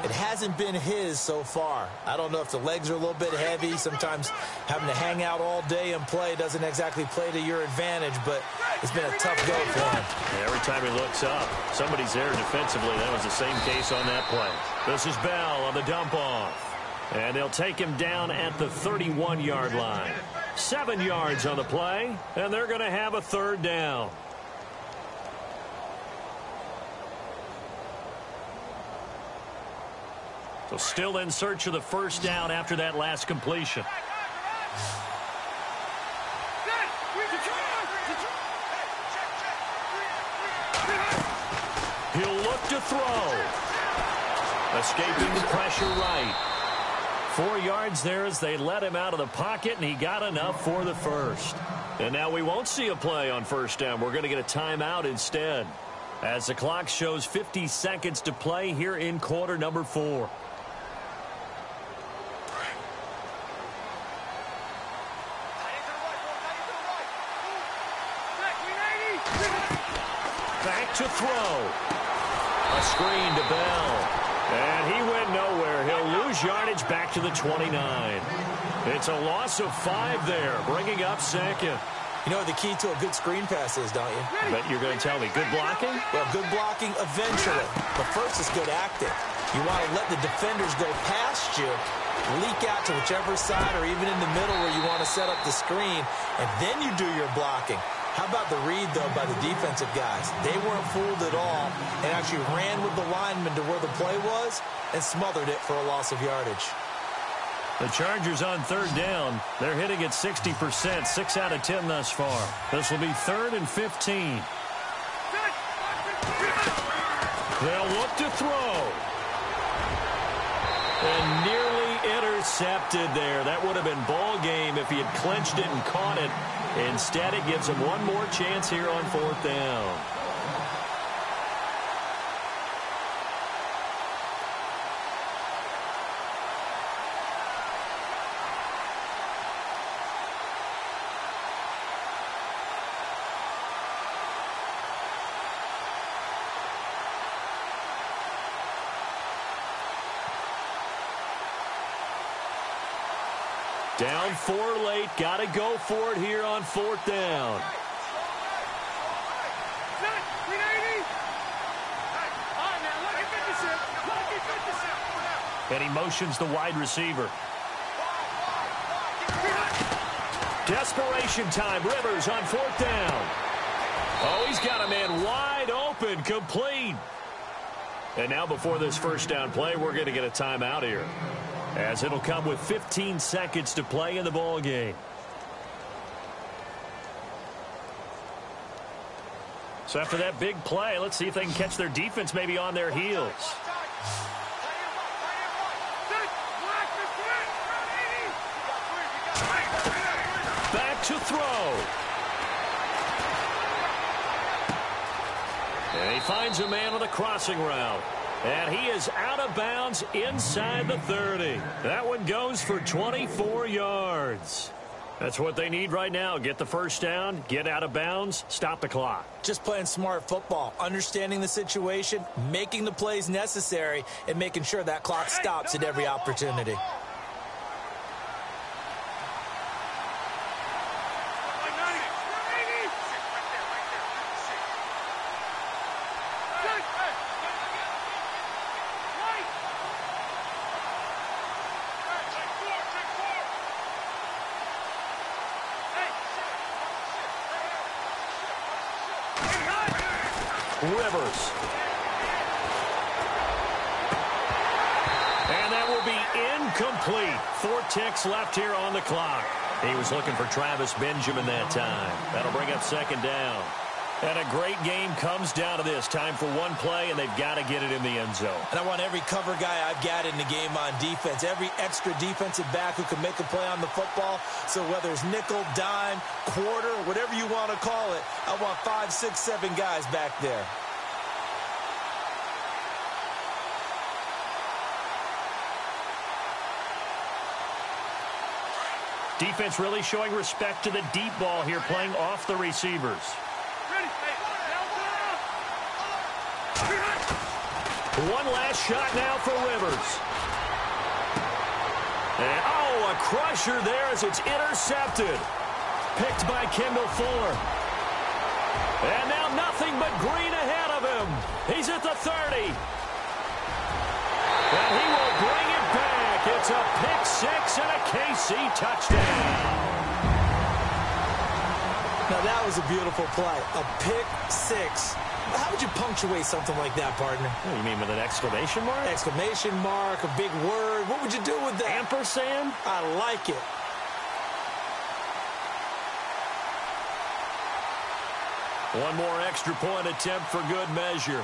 It hasn't been his so far. I don't know if the legs are a little bit heavy. Sometimes having to hang out all day and play doesn't exactly play to your advantage, but it's been a tough go for him.
Yeah, every time he looks up, somebody's there defensively. That was the same case on that play. This is Bell on the dump off. And they'll take him down at the 31-yard line. 7 yards on the play, and they're going to have a 3rd down. So still in search of the first down after that last completion. He'll look to throw. Escaping the pressure right. 4 yards there as they let him out of the pocket, and he got enough for the first. And now we won't see a play on first down. We're going to get a timeout instead, as the clock shows 50 seconds to play here in quarter number 4. Back to throw. A screen to Bell. And he went nowhere. He'll lose yardage back to the 29. It's a loss of 5 there, bringing up second.
You know what the key to a good screen pass is, don't you?
But you're going to tell me good blocking?
Well, good blocking eventually. But first is good acting. You want to let the defenders go past you, leak out to whichever side or even in the middle where you want to set up the screen, and then you do your blocking. How about the read, though, by the defensive guys? They weren't fooled at all and actually ran with the lineman to where the play was and smothered it for a loss of yardage.
The Chargers on third down. They're hitting at 60%, 6 out of 10 thus far. This will be 3rd and 15. They'll look to throw. And nearly intercepted there. That would have been ball game if he had clinched it and caught it. Instead, it gives him one more chance here on 4th down. Down 4 late. Got to go for it here on 4th down. And he motions the wide receiver. Desperation time. Rivers on 4th down. Oh, he's got a man wide open. Complete. And now before this first down play, we're going to get a timeout here, as it'll come with 15 seconds to play in the ball game. So after that big play, let's see if they can catch their defense maybe on their heels. Back to throw. And he finds a man on a crossing route. And he is out of bounds inside the 30. That one goes for 24 yards. That's what they need right now. Get the first down, get out of bounds, stop the clock.
Just playing smart football, understanding the situation, making the plays necessary, and making sure that clock stops at every opportunity.
Rivers. And that will be incomplete. 4 ticks left here on the clock. He was looking for Travis Benjamin that time. That'll bring up 2nd down. And a great game comes down to this. Time for one play, and they've got to get it in the end zone.
And I want every cover guy I've got in the game on defense, every extra defensive back who can make a play on the football. So whether it's nickel, dime, quarter, whatever you want to call it, I want 5, 6, 7 guys back there.
Defense really showing respect to the deep ball here, playing off the receivers. One last shot now for Rivers. And, oh, a crusher there as it's intercepted. Picked by Kendall Fuller. And now nothing but green ahead of him. He's at the 30. And he will bring it back. It's a pick 6 and a KC touchdown.
Now that was a beautiful play. A pick 6. How would you punctuate something like that, partner?
What, you mean with an exclamation mark?
Exclamation mark, a big word. What would you do with that?
Ampersand?
I like it.
One more extra point attempt for good measure.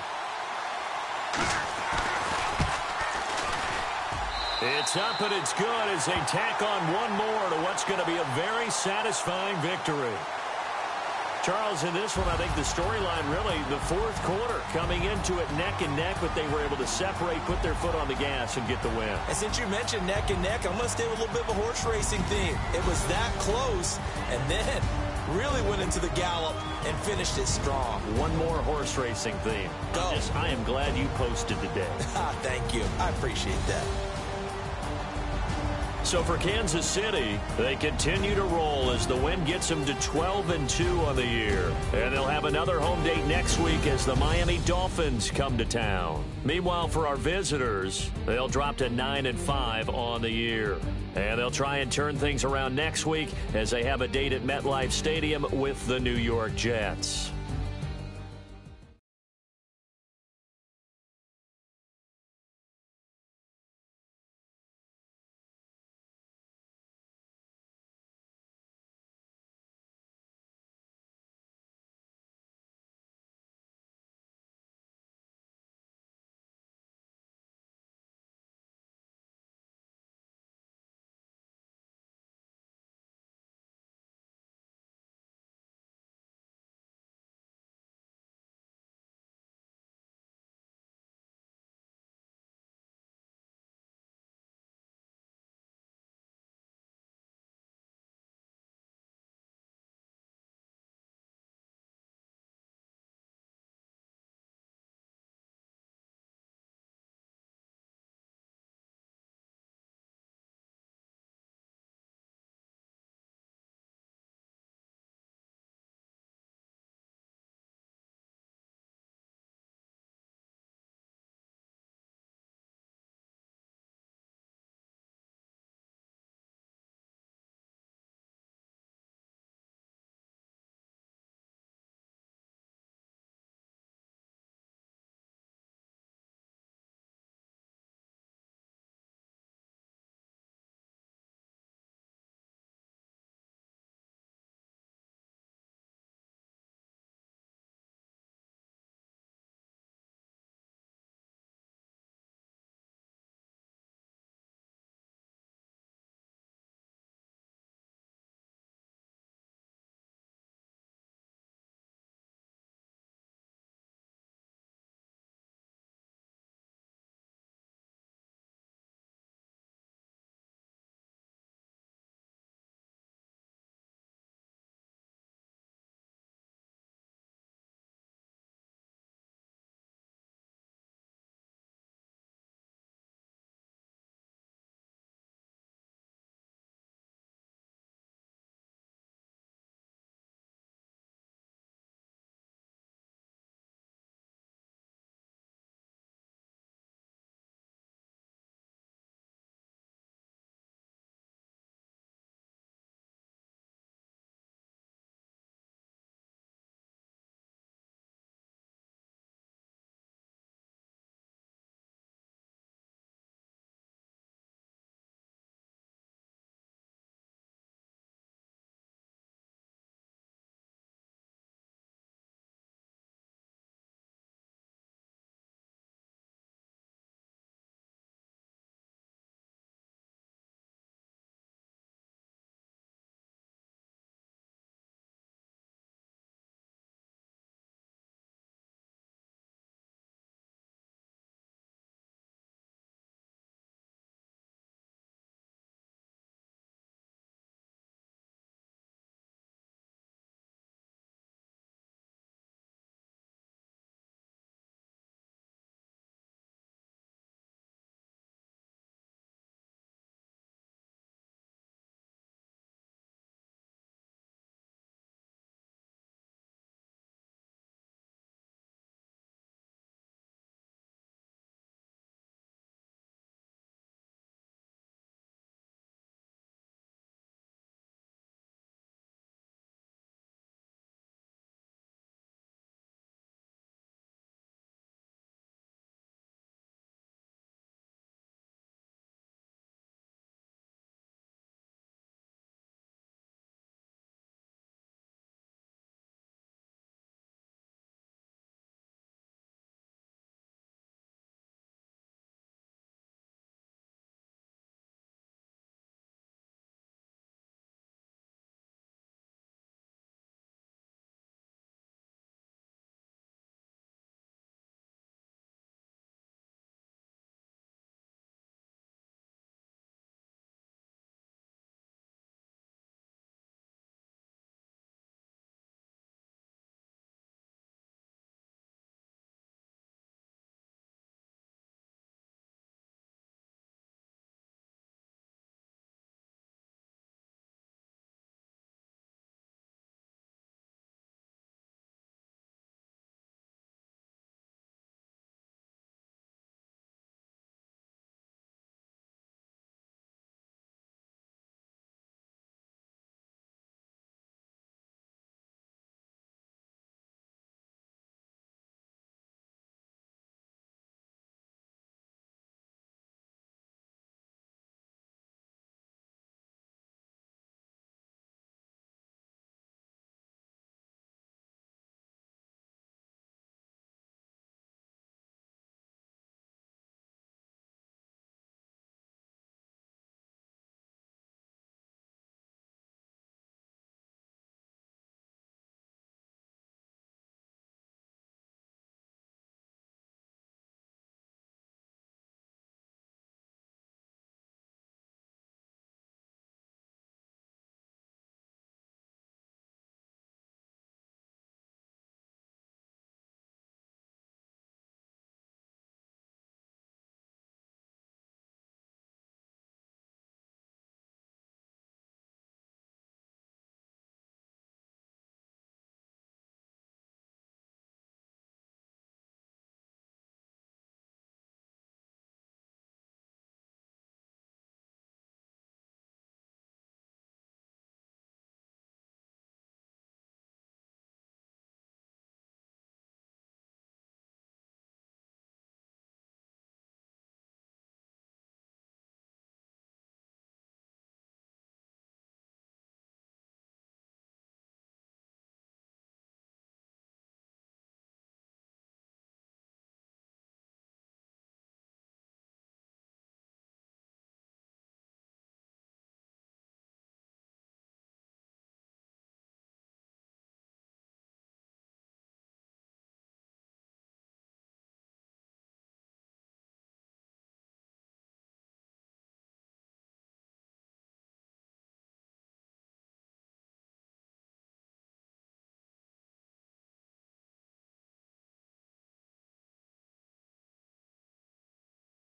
It's up and it's good as they tack on one more to what's going to be a very satisfying victory. Charles, in this one, I think the storyline really, the fourth quarter, coming into it neck and neck, but they were able to separate, put their foot on the gas, and get the win.
And since you mentioned neck and neck, I'm going to stay with a little bit of a horse racing theme. It was that close, and then really went into the gallop and finished it strong.
One more horse racing theme.
Go.
I am glad you posted today.
Thank you. I appreciate that.
So for Kansas City, they continue to roll as the win gets them to 12-2 on the year. And they'll have another home date next week as the Miami Dolphins come to town. Meanwhile, for our visitors, they'll drop to 9-5 on the year. And they'll try and turn things around next week as they have a date at MetLife Stadium with the New York Jets.